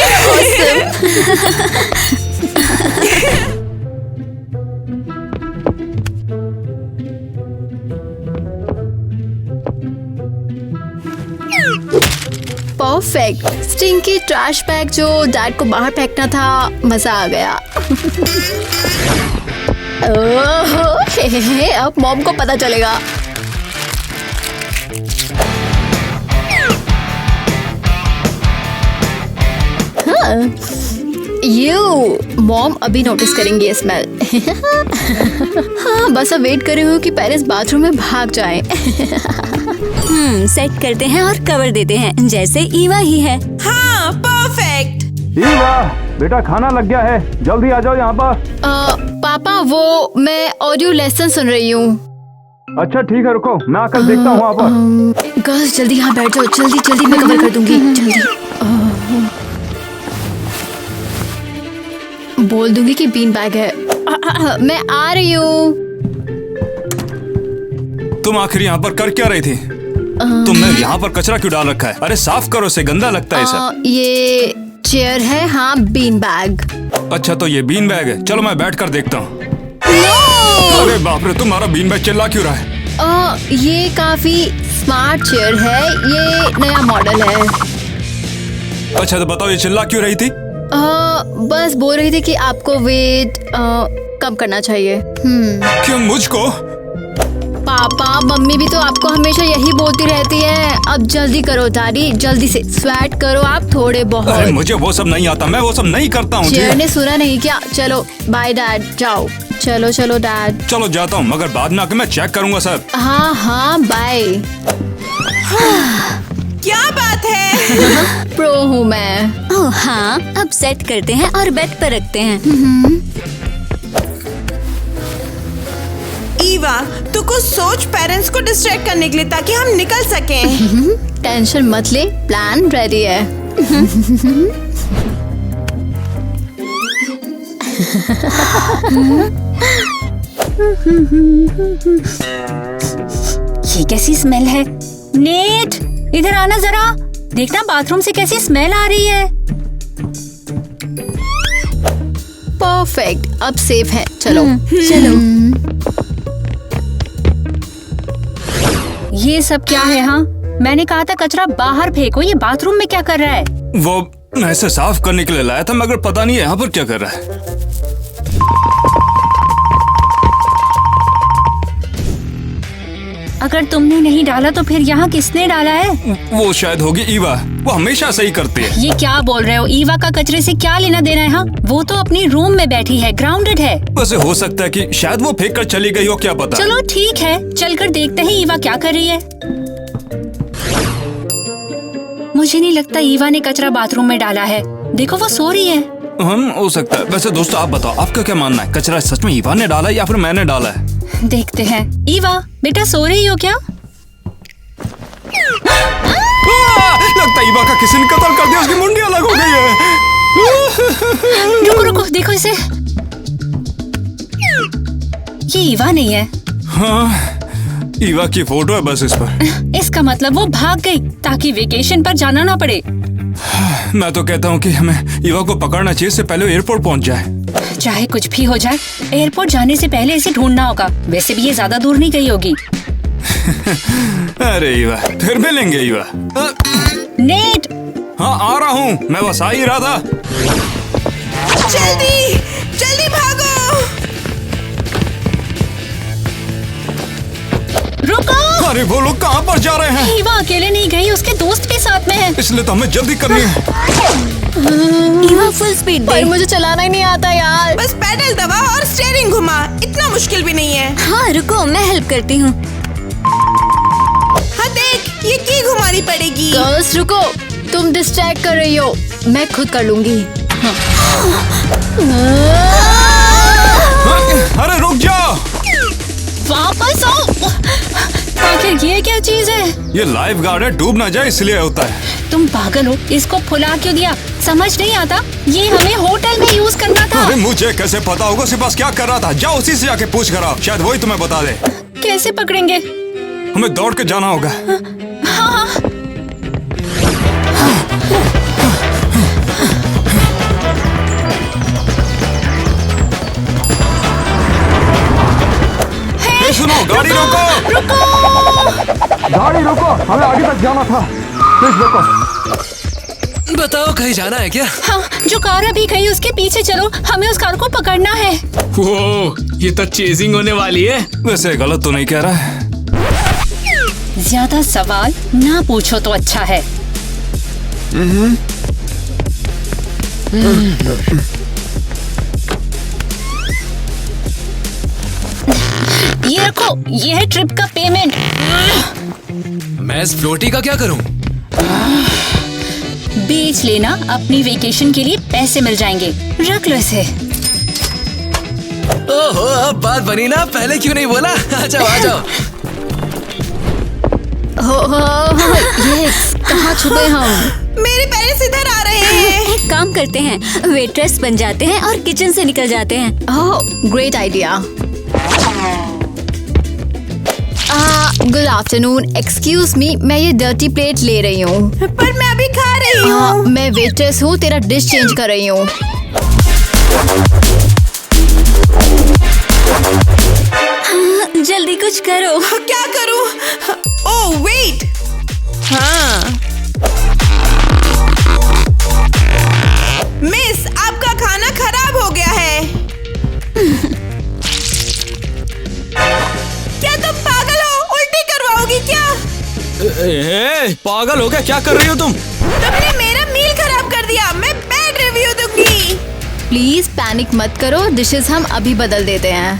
परफेक्ट। स्टिंकी ट्रैश बैग जो डैड को बाहर फेंकना था, मजा आ गया। ओहो, हे, अब मॉम को पता चलेगा। मॉम अभी नोटिस करेंगे ये स्मेल। हाँ, बस अब वेट कर रही हूँ कि पेरेंट्स बाथरूम में भाग जाएं। सेट करते हैं और कवर देते हैं, जैसे ईवा ही है। हाँ, परफेक्ट। ईवा, बेटा खाना लग गया है, जल्दी आ जाओ यहाँ पर। पापा, वो मैं ऑडियो लेसन सुन रही हूँ। अच्छा ठीक है, रुको मैं आकर देखता हूँ वहाँ पर। गर्ल्स जल्दी यहाँ बैठ जाओ, जल्दी मैं कवर कर दूंगी। जल्दी बोल दूंगी कि बीन बैग है। मैं आ रही हूँ। तुम आखिर यहाँ पर कर क्या रही थी? तुमने यहाँ पर कचरा क्यों डाल रखा है? अरे साफ करो, से गंदा लगता है सब। ये चेयर है। हाँ, बीन बैग। अच्छा तो ये बीन बैग है, चलो मैं बैठ कर देखता हूँ। अरे बाप रे, तुम्हारा बीन बैग चिल्ला क्यों रहा है? ये काफी स्मार्ट चेयर है, ये नया मॉडल है। अच्छा तो बताओ, ये चिल्ला क्यों रही थी? बस बोल रही थी कि आपको वेट कम करना चाहिए। क्यों मुझको? पापा, मम्मी भी तो आपको हमेशा यही बोलती रहती है। अब जल्दी करो डैडी, जल्दी से स्वेट करो आप थोड़े बहुत। अरे मुझे वो सब नहीं आता, मैं वो सब नहीं करता हूँ। चेयर ने सुना नहीं क्या? चलो बाय डैड, जाओ। चलो डैड। चलो जाता हूँ, मगर बाद में आके मैं चेक करूँगा सर। हाँ बाय। क्या बात है? प्रो हूँ मैं। ओह हाँ, अब सेट करते हैं और बेड पर रखते हैं। ईवा, तू कुछ सोच पेरेंट्स को डिस्ट्रैक्ट करने के लिए, ताकि हम निकल सकें। टेंशन मत ले, प्लान रेडी है। ये कैसी स्मेल है? नेट, इधर आना जरा, देखना बाथरूम से कैसी स्मेल आ रही है। परफेक्ट, अब सेफ है। चलो। ये सब क्या है? हाँ, मैंने कहा था कचरा बाहर फेंको, ये बाथरूम में क्या कर रहा है? वो मैं इसे साफ करने के लिए लाया था, मगर पता नहीं यहाँ पर क्या कर रहा है। अगर तुमने नहीं डाला तो फिर यहाँ किसने डाला है? वो शायद होगी ईवा, वो हमेशा सही करती है। ये क्या बोल रहे हो? ईवा का कचरे से क्या लेना देना है? हाँ, वो तो अपनी रूम में बैठी है, ग्राउंडेड है। वैसे हो सकता है कि शायद वो फेंक कर चली गई हो, क्या पता। चलो ठीक है, चलकर देखते हैं ईवा क्या कर रही है। मुझे नहीं लगता ईवा ने कचरा बाथरूम में डाला है। देखो वो सो रही है। हो सकता है। वैसे दोस्तों आप बताओ, आपका क्या मानना है? कचरा सच में ईवा ने डाला है या फिर मैंने डाला है? देखते हैं। ईवा बेटा सो रही हो क्या? लगता है ईवा का किसी ने कत्ल कर दिया, उसकी मुंडी अलग हो गई है। रुको रुको, देखो इसे। ये ईवा नहीं है। हाँ, ईवा की फोटो है बस इस पर। इसका मतलब वो भाग गई ताकि वेकेशन पर जाना ना पड़े। मैं तो कहता हूँ कि हमें ईवा को पकड़ना चाहिए, इससे पहले एयरपोर्ट पहुँच जाए। चाहे कुछ भी हो जाए, एयरपोर्ट जाने से पहले इसे ढूंढना होगा। वैसे भी ये ज्यादा दूर नहीं गई होगी। अरे ईवा, फिर मिलेंगे ईवा। नेट। हाँ आ रहा हूँ, मैं बस आ ही रहा था। जल्दी जल्दी भागो। रुको। अरे वो लोग कहाँ पर जा रहे हैं? ईवा अकेले नहीं गई, उसके दोस्त भी साथ में है। इसलिए तो हमें जल्दी करनी है। ईवा फुल स्पीड पर मुझे चलाना ही नहीं आता यार। बस पैडल दबा और स्टीयरिंग घुमा, इतना मुश्किल भी नहीं है। हाँ रुको, मैं हेल्प करती हूँ। हाँ देख, ये की घुमानी पड़ेगी। गर्ल्स रुको, तुम डिस्ट्रैक्ट कर रही हो, मैं खुद कर लूंगी। अरे रुक जाओ। वापस आओ। आखिर ये क्या चीज है? ये लाइफ गार्ड है, डूब ना जाए इसलिए होता है। तुम पागल हो, इसको फुला क्यों दिया? समझ नहीं आता, ये हमें होटल में यूज करना था। अरे मुझे कैसे पता होगा उसके पास क्या कर रहा था? जाओ उसी से जाके पूछ कर आओ, शायद वही तुम्हें बता दे। कैसे पकड़ेंगे? हमें दौड़ के जाना होगा। हाँ। हे सुनो, गाड़ी रोको। गाड़ी रोको, हमें आगे तक जाना था। प्लीज रोको। बताओ कहीं जाना है क्या? हाँ, जो कार अभी गई उसके पीछे चलो, हमें उस कार को पकड़ना है। वो ये तो चेजिंग होने वाली है। वैसे गलत तो नहीं कह रहा है। ज्यादा सवाल ना पूछो तो अच्छा है। ये रखो, ये है ट्रिप का पेमेंट। मैं इस फ्लोटी का क्या करूं? बेच लेना, अपनी वेकेशन के लिए पैसे मिल जाएंगे। रख लो इसे। ओहो, अब बात बनी ना, पहले क्यों नहीं बोला? आ जाओ आ जाओ। यस, कहाँ छुपे हम? मेरे पेरेंट्स इधर आ रहे हैं। एक काम करते हैं, वेट्रेस बन जाते हैं और किचन से निकल जाते हैं। Oh great idea. Good afternoon, excuse me, मैं ये डर्टी प्लेट ले रही हूँ। पर मैं अभी खा रही हूँ। मैं वेट्रेस हूँ, तेरा डिश चेंज कर रही हूँ। जल्दी कुछ करो। क्या करूँ? ओह वेट, हाँ। मिस, आपका खाना खराब हो गया है। क्या तुम पागल हो? उल्टी करवाओगी क्या? पागल हो गया, क्या कर रही हो तुम? तुमने मेरा मील खराब कर दिया, मैं बैड रिव्यू दूंगी। प्लीज पैनिक मत करो, डिशेस हम अभी बदल देते हैं।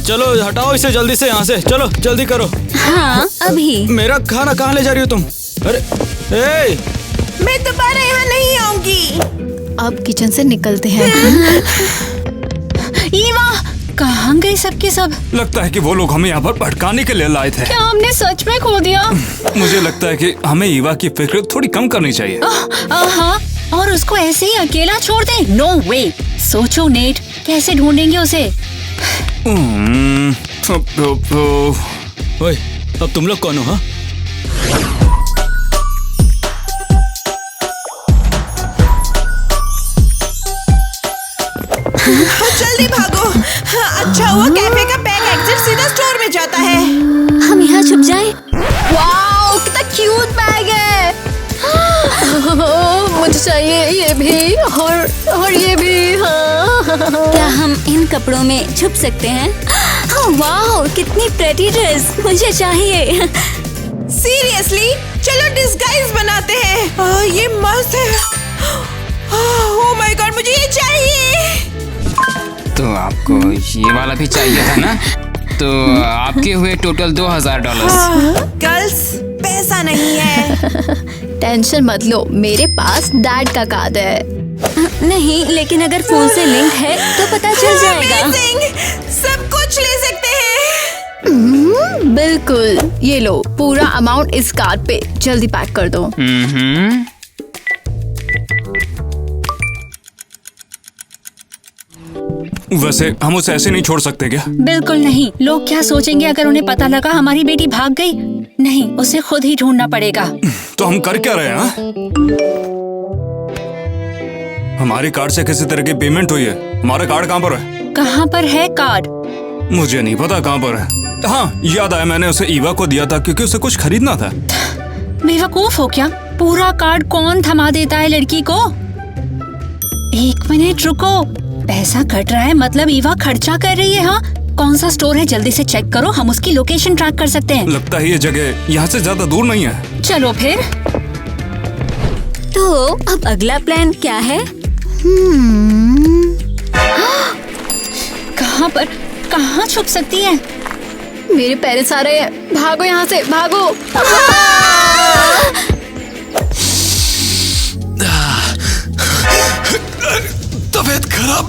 चलो हटाओ इसे जल्दी से यहाँ से, चलो जल्दी करो। हाँ अभी। मेरा खाना कहाँ ले जा रही हो तुम? अरे ए! मैं दोबारा यहाँ नहीं आऊंगी। अब किचन से निकलते हैं। ईवा, कहाँ गए सबके सब? लगता है कि वो लोग हमें यहाँ पर भटकाने के लिए लाए थे। क्या हमने सच में खो दिया? मुझे लगता है कि हमें ईवा की फिक्र थोड़ी कम करनी चाहिए। हाँ, और उसको ऐसे ही अकेला छोड़ दे? नो वे। सोचो नेट, कैसे ढूंढेंगे उसे? ओए, अब तुम लोग कौन हो? हाँ, जल्दी भागो। अच्छा हुआ कैफे का बैक एग्जिट सीधा स्टोर में जाता है। हम यहाँ छुप जाएं? वाओ, कितना क्यूट बैग है। मुझे चाहिए ये भी और ये भी। हाँ। क्या हम इन कपड़ों में छुप सकते हैं? वाओ, कितनी प्रेटी ड्रेस, मुझे चाहिए। सीरियसली, चलो डिस्गाइज बनाते हैं। ये मस्त है। ओह माय गॉड, मुझे ये चाहिए। तो आपको ये वाला भी चाहिए था ना? तो आपके हुए टोटल $2000। गर्ल्स, पैसा नहीं है। टेंशन मत लो, मेरे पास डैड का कार्ड है। नहीं, लेकिन अगर फोन से लिंक है तो पता चल जाएगा। सब कुछ ले सकते हैं। बिल्कुल, ये लो पूरा अमाउंट इस कार्ड पे, जल्दी पैक कर दो। वैसे हम उसे ऐसे नहीं छोड़ सकते क्या? बिल्कुल नहीं। लोग क्या सोचेंगे अगर उन्हें पता लगा हमारी बेटी भाग गई? नहीं, उसे खुद ही ढूंढना पड़ेगा। तो हम कर क्या रहे हैं? हमारी कार्ड से किसी तरह की पेमेंट हुई है। हमारा कार्ड कहाँ पर है? कहाँ पर है कार्ड? मुझे नहीं पता कहाँ पर है। हाँ, याद आया, मैंने उसे ईवा को दिया था क्योंकि उसे कुछ खरीदना था। बेवकूफ हो क्या? पूरा कार्ड कौन थमा देता है लड़की को? 1 मिनट रुको, पैसा कट रहा है मतलब ईवा खर्चा कर रही है। हाँ, कौन सा स्टोर है जल्दी से चेक करो, हम उसकी लोकेशन ट्रैक कर सकते हैं। लगता है ये जगह यहाँ से ज्यादा दूर नहीं है। चलो फिर। तो अब अगला प्लान क्या है? कहाँ छुप सकती है? मेरे पेरेंट्स आ रहे हैं, भागो यहाँ से, भागो। तबीयत खराब।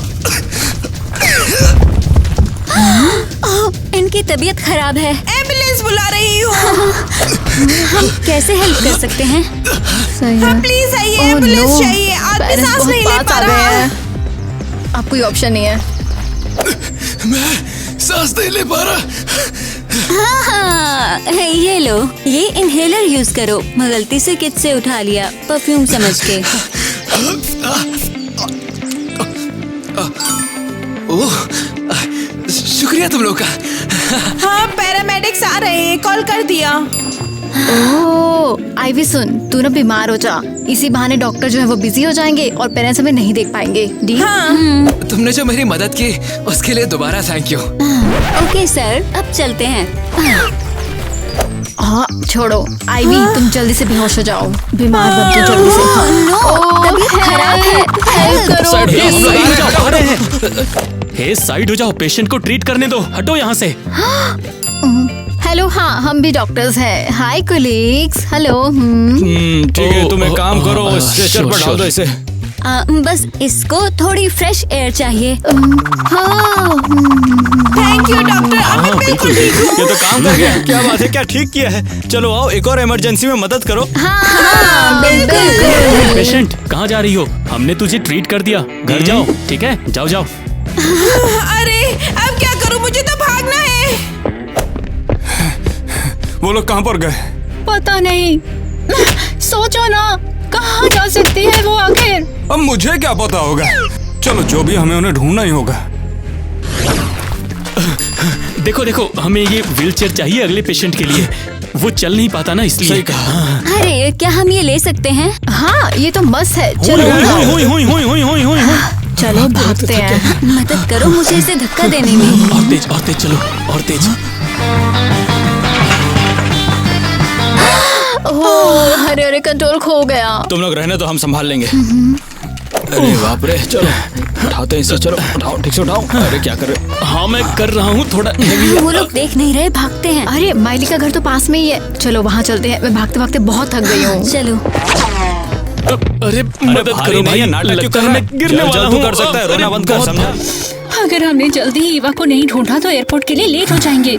इनकी तबीयत खराब है। एम्बुलेंस बुला रही हूँ। हम कैसे हेल्प कर सकते हैं? सही है। प्लीज आइए, एम्बुलेंस चाहिए। आदमी सांस नहीं ले पा रहा है। अब कोई ऑप्शन नहीं है। मैं सांस नहीं ले पा रहा। हाँ, ये लो, ये इनहेलर यूज करो। मैं गलती से किट से उठा लिया, परफ्यूम समझ के। ओह, शुक्रिया तुम लोग का। हाँ, पैरामेडिक्स आ रहे हैं, कॉल कर दिया। ओह, आईवी सुन, तू ना बीमार हो जा, इसी बहाने डॉक्टर जो है वो बिजी हो जाएंगे और पेरेंट्स हमें नहीं देख पाएंगे। डील? तुमने जो मेरी मदद की उसके लिए दोबारा थैंक यू। ओके सर, अब चलते हैं। हाँ, छोड़ो आईवी, तुम जल्दी से बेहोश हो जाओ, बीमार बन के जल्दी से। तबीयत खराब है, हेल्प करो। साइड हो जाओ, पेशेंट को ट्रीट करने दो, हटो यहाँ से। हेलो, हाँ हम भी डॉक्टर्स हैं। हाय कोलीग्स, हेलो। ठीक है, तुम एक काम करो, स्ट्रेचर पर डाल दो इसे। बस इसको थोड़ी फ्रेश एयर चाहिए। थैंक यू डॉक्टर, अब मैं बिल्कुल ठीक हूँ। ये तो काम कर गया। क्या बात है, क्या ठीक किया है। चलो आओ, एक और इमरजेंसी में मदद करो। हाँ, बिल्कुल। पेशेंट कहाँ जा रही हो? हमने तुझे ट्रीट कर दिया, घर जाओ। ठीक है, जाओ जाओ। अरे अब क्या करूँ, मुझे तो भागना है। वो लोग कहाँ पर गए? पता नहीं। सोचो ना, कहाँ जा सकती है वो आखिर? अब मुझे क्या पता होगा। चलो, जो भी, हमें उन्हें ढूंढना ही होगा। देखो देखो, हमें ये व्हीलचेयर चाहिए अगले पेशेंट के लिए। वो चल नहीं पाता ना, इसलिए। सही कहा। अरे क्या हम ये ले सकते हैं? हाँ, ये तो मस्त है। चलो चलो भागते हैं। मदद करो मुझे इसे धक्का देने में। और तेज चलो, और तेज। ओह, अरे कंट्रोल खो गया। तुम लोग रहने तो हम संभाल लेंगे। अरे बाप रे, चलो उठाते हैं इसे। चलो उठाओ, ठीक से उठाओ। अरे क्या कर रहे? हाँ मैं कर रहा हूँ, थोड़ा हेवी है। वो लोग देख नहीं रहे, भागते हैं। अरे माइली का घर तो पास में ही है, चलो वहाँ चलते हैं। मैं भागते भागते बहुत थक गई हूँ। चलो। अरे मदद करो भाई, नाटक क्यों कर रहा है? गिरने वाला हूँ। कर सकता है, रोना बंद कर, समझा? अगर हमने जल्दी ही ईवा को नहीं ढूंढा तो एयरपोर्ट के लिए लेट हो जाएंगे।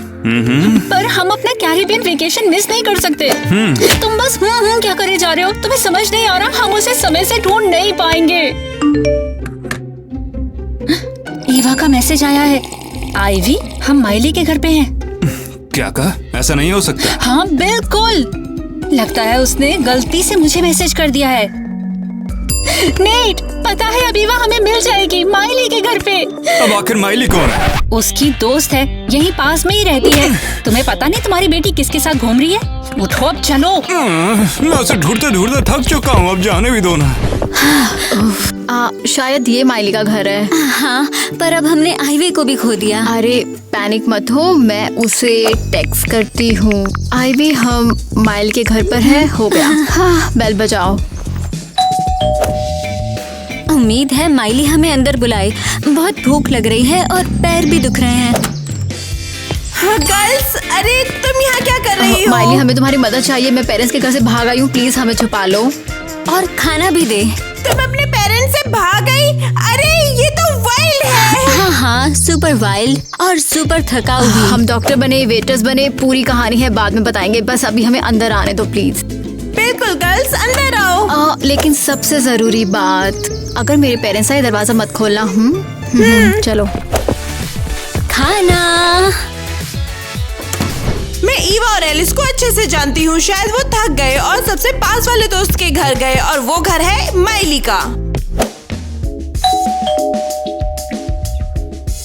पर हम अपना कैरिबियन वेकेशन मिस नहीं कर सकते। तुम बस क्या करे जा रहे हो? तुम्हें समझ नहीं आ रहा, हम उसे समय से ढूंढ नहीं पाएंगे। ईवा का मैसेज आया है। आईवी, हम माइली के घर पे हैं। क्या कहा? ऐसा नहीं हो सकता। हाँ बिल्कुल, लगता है उसने गलती से मुझे मैसेज कर दिया है। नेट, पता है अभी वह हमें मिल जाएगी माइली के घर पे। अब आखिर माइली कौन है? उसकी दोस्त है, यहीं पास में ही रहती है। तुम्हें पता नहीं तुम्हारी बेटी किसके साथ घूम रही है? उठो अब चलो। मैं उसे ढूंढते ढूंढते थक चुका हूँ, अब जाने भी दो ना। शायद ये माइली का घर है। हाँ, पर अब हमने आईवी को भी खो दिया। अरे पैनिक मत हो, मैं उसे टेक्स्ट करती हूँ। आईवी, हम माइल के घर पर है। हो गया। हाँ, बेल बजाओ। उम्मीद है माइली हमें अंदर बुलाए। बहुत भूख लग रही है और पैर भी दुख रहे हैं। गर्ल्स, अरे तुम यहाँ क्या कर रही हो? माइली, हमें तुम्हारी मदद चाहिए। मैं पेरेंट्स के घर से भाग आई हूँ, प्लीज हमें छुपा लो। और खाना भी दे। तुम अपने पेरेंट्स से भाग गई? अरे ये तो वाइल्ड है। हाँ हाँ, सुपर वाइल्ड और सुपर थकाऊ भी। हम डॉक्टर बने, वेटर्स बने, पूरी कहानी है बाद में बताएंगे। बस अभी हमें अंदर आने दो प्लीज। बिल्कुल गर्ल्स, अंदर आओ। लेकिन सबसे जरूरी बात, अगर मेरे पेरेंट्स आए दरवाजा मत खोलना। चलो। खाना। मैं ईवा और एलिस को अच्छे से जानती हूँ। शायद वो थक गए और सबसे पास वाले दोस्त के घर गए और वो घर है माइली का।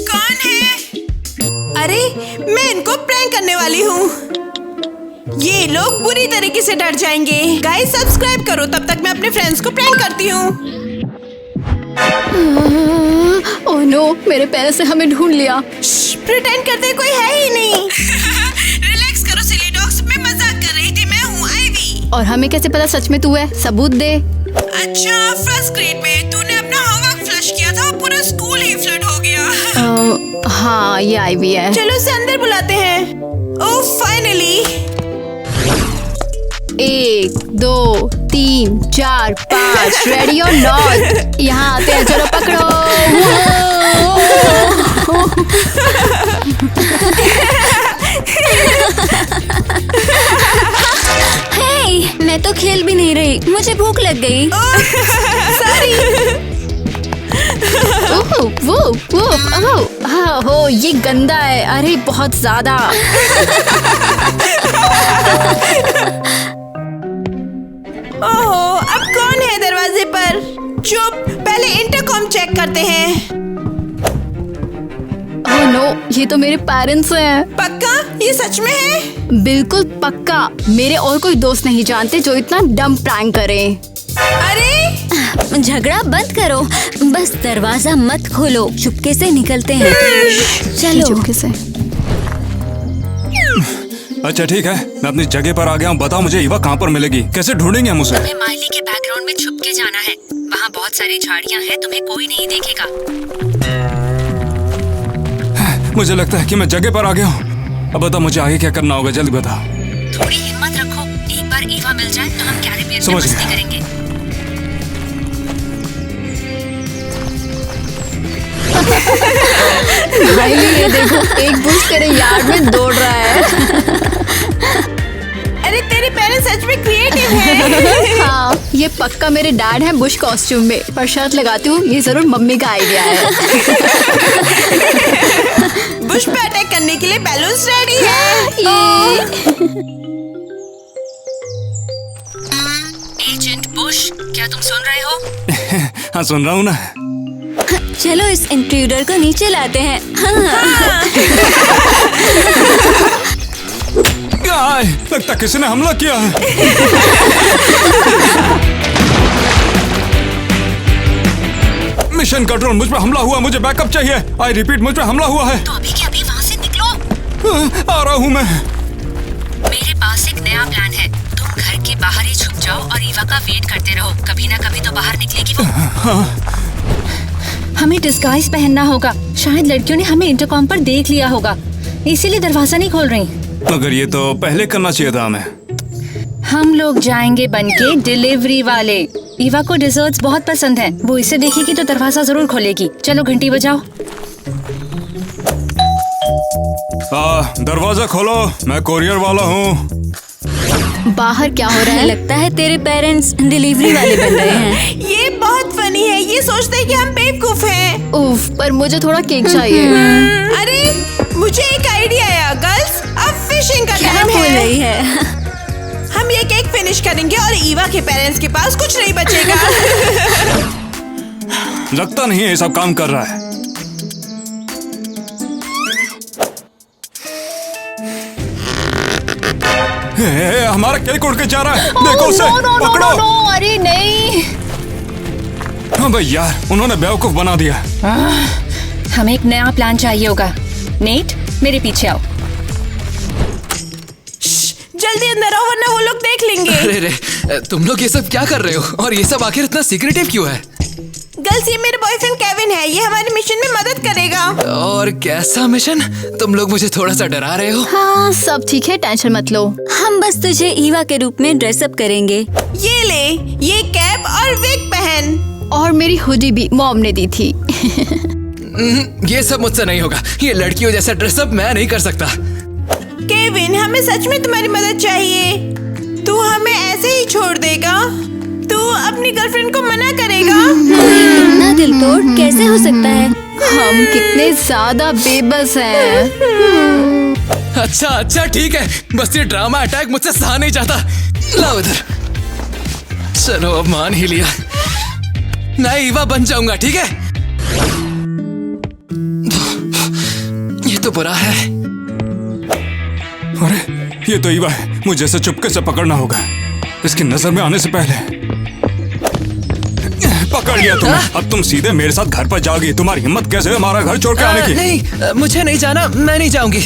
कौन है? अरे मैं इनको प्रैंक करने वाली हूँ। ये लोग बुरी तरीके से डर जाएंगे। गाइस सब्सक्राइब करो, तब तक मैं अपने फ्रेंड्स को प्रैंक करती हूँ। ओह नो, मेरे पेरेंट्स ने हमें ढूंढ लिया। प्रिटेंड करते कोई है ही नहीं। रिलैक्स करो सिली डॉग्स, मैं मजाक कर रही थी। मैं हूँ आइवी। और हमें कैसे पता सच में तू है? सबूत दे। अच्छा, फर्स्ट ग्रेड में तूने अपना होमवर्क फ्लश किया था, पूरा स्कूल ही फ्लड हो गया। हाँ, ये आइवी है। चलो उसे अंदर बुलाते हैं। ओह फाइनली। 1 2 3 4 5 रेडी और नॉट। यहाँ आते हैं, चलो पकड़ो। हे, मैं तो खेल भी नहीं रही, मुझे भूख लग गई। हो ये गंदा है। अरे बहुत ज्यादा। ओहो, अब कौन है दरवाजे पर? चुप, पहले इंटरकॉम चेक करते हैं। ओह नो, ये तो मेरे पेरेंट्स हैं। पक्का? ये सच में है? बिल्कुल पक्का। मेरे और कोई दोस्त नहीं जानते जो इतना डम प्रैंक करें। अरे झगड़ा बंद करो, बस दरवाजा मत खोलो। चुपके से निकलते हैं। चलो। चुपके से। अच्छा ठीक है, मैं अपनी जगह पर आ गया हूँ। बताओ मुझे ईवा कहाँ पर मिलेगी? कैसे ढूंढेंगे हम उसे? तुम्हें माइली के बैकग्राउंड में छुप के जाना है। वहाँ बहुत सारी झाड़ियाँ हैं, तुम्हें कोई नहीं देखेगा। मुझे लगता है कि मैं जगह पर आ गया हूँ। अब बता मुझे आगे क्या करना होगा, जल्दी बता। थोड़ी हिम्मत रखो, एक बार ईवा मिल जाए तो हम कैरिबियन में समझ मस्ती गया। करेंगे। माइली, ये देखो, एक बुश तेरे यार्ड में दौड़ रहा है। अरे तेरे पेरेंट्स सच में क्रिएटिव हैं। हाँ, ये पक्का मेरे डैड हैं बुश कॉस्ट्यूम में। पर शर्त लगाती हूँ, ये जरूर मम्मी का आइडिया है। बुश पे अटैक करने के लिए बैलून्स रेडी है। एजेंट बुश, क्या तुम सुन रहे हो? हाँ सुन रहा हूँ ना। चलो इस इंट्रूडर को नीचे लाते हैं। हाँ। लगता किसी ने हमला किया है। मिशन कंट्रोल, मुझ पे हमला हुआ, मुझे बैकअप चाहिए। आई रिपीट, मुझ पे हमला हुआ है। तो अभी के अभी वहाँ से निकलो। आ रहा हूँ मैं। मेरे पास एक नया प्लान है। तुम घर के बाहर ही छुप जाओ और ईवा का वेट करते रहो। कभी ना कभी तो बाहर निकलेगी वो। हमें डिस्गाइज पहनना होगा। शायद लड़कियों ने हमें इंटरकॉम पर देख लिया होगा, इसीलिए दरवाजा नहीं खोल रही। मगर ये तो पहले करना चाहिए था हमें। हम लोग जाएंगे बनके डिलीवरी वाले। ईवा को डिजर्ट्स बहुत पसंद हैं। वो इसे देखेगी तो दरवाजा जरूर खोलेगी। चलो घंटी बजाओ। दरवाजा खोलो, मैं कोरियर वाला हूँ। बाहर क्या हो रहा है? लगता है तेरे पेरेंट्स डिलीवरी वाले बन रहे हैं। ये बहुत फनी है। ये सोचते हैं कि हम बेवकूफ हैं। उफ, पर मुझे थोड़ा केक चाहिए। अरे मुझे एक आइडिया आया। गर्ल्स, अब फिशिंग का क्या टाइम बोल है। रही है? हम ये केक फिनिश करेंगे और ईवा के पेरेंट्स के पास कुछ नहीं बचेगा। लगता नहीं है ये सब काम कर रहा है। हमारा केक उड़ के जा रहा है। देखो उसे, पकड़ो। अरे नहीं। हाँ भाई यार, उन्होंने बेवकूफ बना दिया। हमें एक नया प्लान चाहिए होगा। नेट, मेरे पीछे आओ। जल्दी अंदर आओ वरना वो लोग देख लेंगे। अरे रे, तुम लोग ये सब क्या कर रहे हो? और ये सब आखिर इतना सीक्रेटिव क्यों है? गर्ल्स, ये मेरे बॉयफ्रेंड केविन है। ये हमारे मिशन में मदद करेगा। और कैसा मिशन? तुम लोग मुझे थोड़ा सा डरा रहे हो। हाँ, सब ठीक है, टेंशन मत लो। हम बस तुझे ईवा के रूप में ड्रेसअप करेंगे। ये ले, ये कैप और विग पहन। और मेरी हुडी भी मॉम ने दी थी। ये सब मुझसे नहीं होगा। ये लड़कियों जैसा ड्रेसअप मैं नहीं कर सकता। केविन, हमें सच में तुम्हारी मदद चाहिए। तू हमें ऐसे ही छोड़ देगा? तू अपनी गर्लफ्रेंड को मना करेगा? इतना दिल तोड़ कैसे हो सकता है? हम कितने ज्यादा बेबस हैं। अच्छा ठीक है, बस ये ड्रामा अटैक मुझसे सहा नहीं जाता। लाओ इधर। चलो अब मान ही लिया, मैं ईवा बन जाऊंगा, ठीक है? ये तो बुरा है। अरे ये तो ईवा है, मुझे इसे चुपके से पकड़ना होगा, इसकी नजर में आने से पहले। पकड़ लिया तुम्हें। अब तुम सीधे मेरे साथ घर पर जाओगी। तुम्हारी हिम्मत कैसे है हमारा घर छोड़ के आने की? नहीं, मुझे नहीं जाना, मैं नहीं जाऊंगी।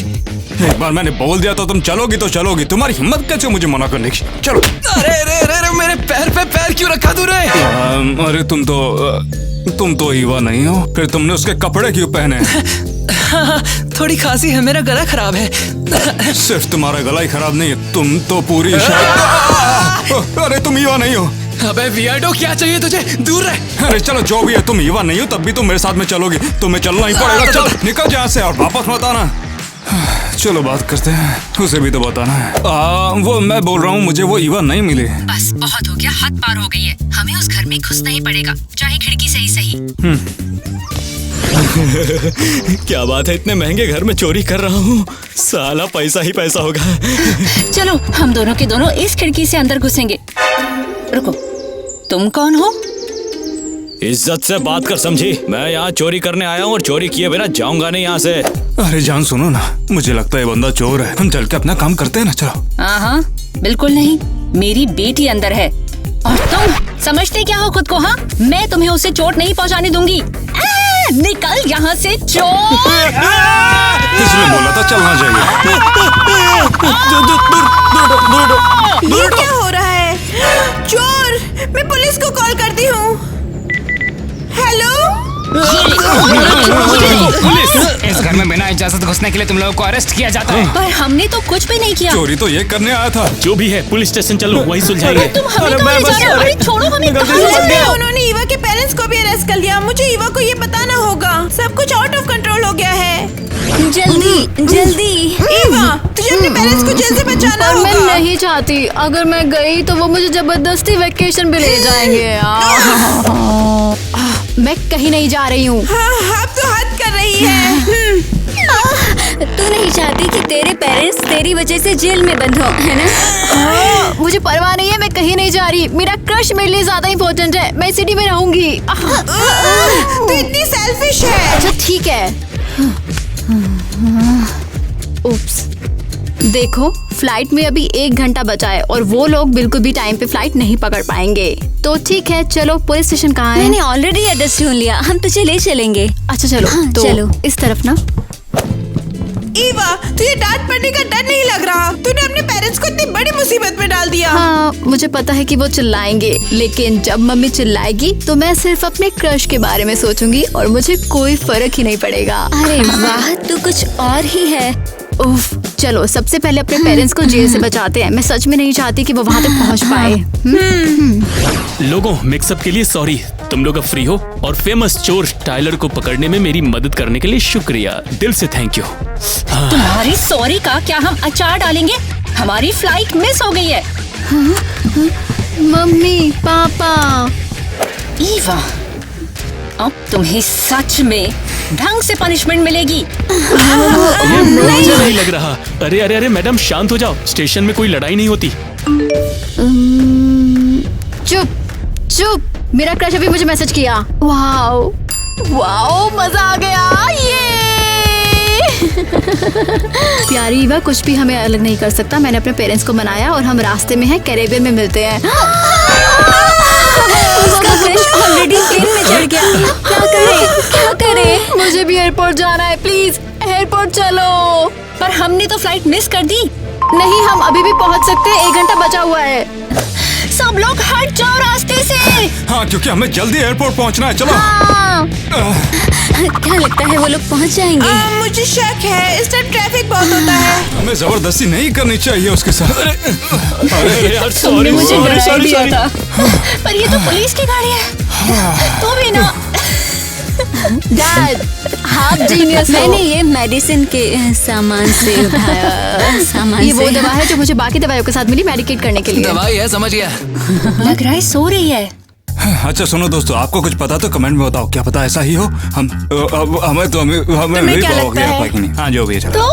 एक बार मैंने बोल दिया तो तुम चलोगी तो चलोगी। तुम्हारी हिम्मत कैसे मुझे मना करने की? चलो। अरे मेरे पैर पे पैर क्यों रखा तूने? अरे तुम तो ईवा नहीं हो, फिर तुमने उसके कपड़े क्यों पहने? हाँ, थोड़ी खांसी है, मेरा गला खराब है। सिर्फ तुम्हारा गला ही खराब नहीं है, तुम तो पूरी अरे तुम ईवा नहीं हो। अबे वियर्डो, क्या चाहिए तुझे? दूर रह। अरे चलो, जो भी है, तुम ईवा नहीं हो तब भी तुम मेरे साथ में चलोगी। तुम्हें चलना ही पड़ेगा। चलो निकल यहाँ से और वापस मत आना। चलो बात करते हैं, उसे भी तो बताना है। वो मैं बोल रहा हूँ, मुझे वो ईवा नहीं मिली। बस बहुत हो गया, हद पार हो गई है। हमें उस घर में घुसना ही पड़ेगा, चाहे खिड़की से ही सही। क्या बात है, इतने महंगे घर में चोरी कर रहा हूँ। साला पैसा ही पैसा होगा। चलो हम दोनों के दोनों इस खिड़की से अंदर घुसेंगे। रुको, तुम कौन हो? इज्जत से बात कर समझी। मैं यहाँ चोरी करने आया हूँ और चोरी किए बिना जाऊंगा नहीं यहाँ से। अरे जान सुनो ना, मुझे लगता है ये बंदा चोर है। हम चल के अपना काम करते हैं ना, चलो। हाँ, बिल्कुल नहीं, मेरी बेटी अंदर है और तुम समझते क्या हो खुद को? हाँ, मैं तुम्हें उसे चोट नहीं पहुँचाने दूंगी। निकल यहाँ से चोर। इसलिए बोला था चलना चाहिए। ये क्या हो रहा है? चोर! मैं पुलिस को कॉल करती हूँ। हेलो? इस घर में बिना इजाजत घुसने के लिए तुम लोगों को अरेस्ट किया जाता है। पर हमने तो कुछ भी नहीं किया। चोरी तो ये करने आया था। जो भी है, पुलिस स्टेशन चलो, वही सुलझाएंगे। तुम हमें कहाँ ले जा रहे हो? अरे छोड़ो हमें। उन्होंने ईवा के पेरेंट्स को भी अरेस्ट कर लिया। मुझे ईवा को ये बताना होगा। सब कुछ आउट ऑफ कंट्रोल हो गया है। जल्दी ईवा, तुझे अपने पेरेंट्स को जेल से बचाना पर होगा। मैं नहीं चाहती, अगर मैं गई तो वो मुझे जबरदस्ती वेकेशन पे ले जाएंगे। मैं कहीं नहीं जा रही हूँ। हाँ, अब तो हद कर रही है। तू नहीं चाहती कि तेरे पेरेंट्स तेरी वजह से जेल में बंद हो, है ना? मुझे परवाह नहीं है, मैं कहीं नहीं जा रही। मेरा क्रश मेरे लिए ज्यादा इम्पोर्टेंट है। मैं सिटी में रहूंगी। तू इतनी सेल्फिश है। अच्छा ठीक है। उप्स, देखो फ्लाइट में अभी 1 घंटा बचा है और वो लोग बिल्कुल भी टाइम पे फ्लाइट नहीं पकड़ पाएंगे। तो ठीक है, चलो पुलिस स्टेशन कहाँ है? मैंने ऑलरेडी एड्रेस ढूंढ लिया, हम तुझे ले चलेंगे। अच्छा चलो। हाँ, तो चलो इस तरफ ना। ईवा, तुझे डांट पड़ने का डर नहीं लग रहा? तूने अपने पेरेंट्स को इतनी बड़ी मुसीबत में डाल दिया। हाँ, मुझे पता है कि वो चिल्लाएंगे, लेकिन जब मम्मी चिल्लाएगी तो मैं सिर्फ अपने क्रश के बारे में सोचूंगी और मुझे कोई फर्क ही नहीं पड़ेगा। अरे वाह, तू कुछ और ही है। उफ, चलो सबसे पहले अपने पेरेंट्स को जेल से बचाते हैं। मैं सच में नहीं चाहती कि वो वहाँ तक पहुँच पाए। लोगों, मिक्सअप के लिए सॉरी। तुम लोग अब फ्री हो और फेमस चोर टाइलर को पकड़ने में मेरी मदद करने के लिए शुक्रिया। दिल से थैंक यू। तुम्हारी सॉरी का क्या हम अचार डालेंगे? हमारी फ्लाइट मिस हो गई है। मम्मी, पापा। ईवा, अब तुम्हें सच में ढंग से पनिशमेंट मिलेगी। ये मुझे नहीं लग रहा। अरे मैडम शांत हो जाओ, स्टेशन में कोई लड़ाई नहीं होती। चुप, मेरा क्रश अभी मुझे मैसेज किया। वाओ, मजा आ गया। ये प्यारी ईवा, कुछ भी हमें अलग नहीं कर सकता। मैंने अपने पेरेंट्स को मनाया और हम रास्ते में हैं, कैरेबियन में मिलते हैं। उसका क्रश ऑलरेडी प्लेन में चढ़ गया। क्या करें? मुझे भी एयरपोर्ट जाना है, प्लीज एयरपोर्ट चलो। पर हमने तो फ्लाइट मिस कर दी। नहीं, हम अभी भी पहुंच सकते हैं, 1 घंटा बचा हुआ है। सब लोग हट जाओ रास्ते से। हाँ, क्योंकि हमें जल्दी एयरपोर्ट पहुंचना है। चलो। क्या लगता है वो लोग पहुंच जाएंगे? मुझे शक है, इस टाइम ट्रैफिक बहुत होता है। हमें जबरदस्ती नहीं करनी चाहिए उसके साथ। अरे यार, तुमने मुझे डरा दिया था। पर ये तो पुलिस की गाड़ी है। तू भी ना। डैड आप जीनियस हो। मैंने ये मेडिसिन के सामान से उठाया। सामान ये से। वो दवा है जो मुझे बाकी दवाइयों के साथ मिली मेडिकेट करने के लिए। दवाई है, समझ गया। लग रहा है सो रही है। अच्छा सुनो दोस्तों, आपको कुछ पता तो कमेंट में बताओ, क्या पता ऐसा ही हो। हमें नहीं क्या पता हो लगता गया है? कि नहीं। हाँ जो भी है चलो। तो